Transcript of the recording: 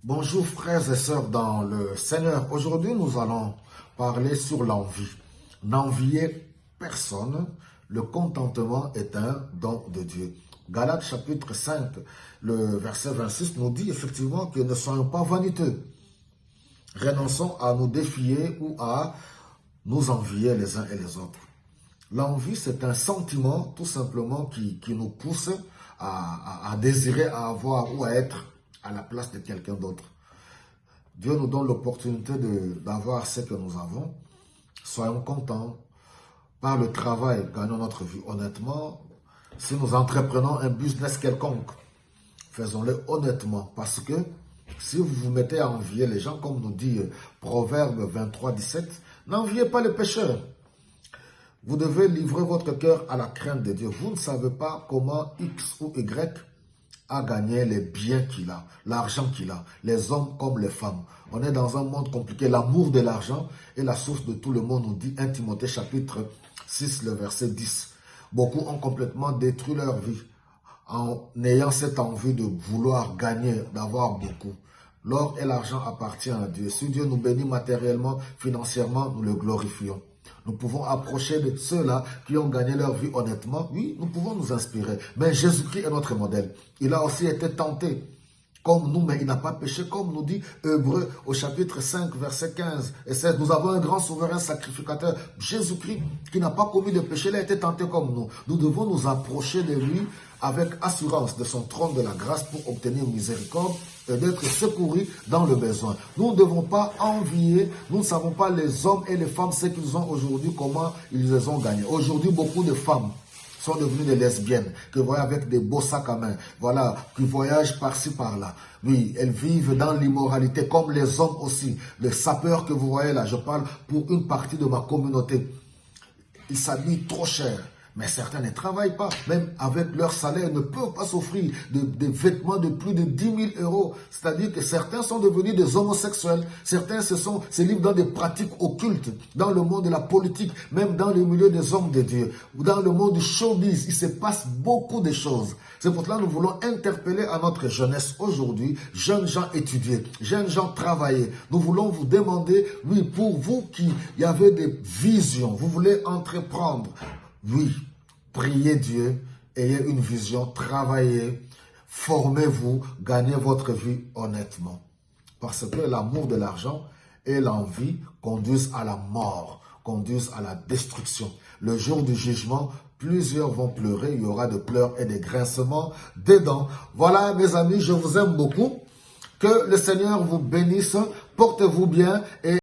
Bonjour frères et sœurs dans le Seigneur. Aujourd'hui, nous allons parler sur l'envie. N'enviez personne, le contentement est un don de Dieu. Galates chapitre 5, le verset 26 nous dit effectivement que ne soyons pas vaniteux. Renonçons à nous défier ou à nous envier les uns et les autres. L'envie, c'est un sentiment tout simplement qui nous pousse à désirer, à avoir ou à être à la place de quelqu'un d'autre. Dieu nous donne l'opportunité d'avoir ce que nous avons. Soyons contents. Par le travail, gagnons notre vie honnêtement. Si nous entreprenons un business quelconque, faisons-le honnêtement. Parce que si vous vous mettez à envier les gens, comme nous dit Proverbe 23, 17, n'enviez pas les pécheurs. Vous devez livrer votre cœur à la crainte de Dieu. Vous ne savez pas comment X ou Y a gagné les biens qu'il a, l'argent qu'il a, les hommes comme les femmes. On est dans un monde compliqué. L'amour de l'argent est la source de tout le monde, nous dit 1 Timothée chapitre 6, le verset 10. Beaucoup ont complètement détruit leur vie en ayant cette envie de vouloir gagner, d'avoir beaucoup. L'or et l'argent appartiennent à Dieu. Si Dieu nous bénit matériellement, financièrement, nous le glorifions. Nous pouvons approcher de ceux-là qui ont gagné leur vie honnêtement. Oui, nous pouvons nous inspirer. Mais Jésus-Christ est notre modèle. Il a aussi été tenté comme nous, mais il n'a pas péché, comme nous dit Hébreux au chapitre 5, verset 15 et 16. Nous avons un grand souverain sacrificateur, Jésus-Christ, qui n'a pas commis de péché. Il a été tenté comme nous. Nous devons nous approcher de lui avec assurance de son trône de la grâce pour obtenir miséricorde et d'être secourus dans le besoin. Nous ne devons pas envier, nous ne savons pas les hommes et les femmes, ce qu'ils ont aujourd'hui, comment ils les ont gagnés. Aujourd'hui, beaucoup de femmes sont devenues des lesbiennes, qui voyagent avec des beaux sacs à main, voilà, qui voyagent par-ci, par-là. Oui, elles vivent dans l'immoralité, comme les hommes aussi. Les sapeurs que vous voyez là, je parle pour une partie de ma communauté. Ils s'habillent trop cher. Mais certains ne travaillent pas, même avec leur salaire, ils ne peuvent pas s'offrir des vêtements de plus de 10 000 euros. C'est-à-dire que certains sont devenus des homosexuels, certains se livrent dans des pratiques occultes, dans le monde de la politique, même dans le milieu des hommes de Dieu, ou dans le monde du showbiz. Il se passe beaucoup de choses. C'est pour cela que nous voulons interpeller à notre jeunesse aujourd'hui, jeunes gens étudiés, jeunes gens travaillés. Nous voulons vous demander, oui, pour vous qui avez des visions, vous voulez entreprendre, oui, priez Dieu, ayez une vision, travaillez, formez-vous, gagnez votre vie honnêtement. Parce que l'amour de l'argent et l'envie conduisent à la mort, conduisent à la destruction. Le jour du jugement, plusieurs vont pleurer, il y aura des pleurs et des grincements des dents. Voilà mes amis, je vous aime beaucoup. Que le Seigneur vous bénisse, portez-vous bien et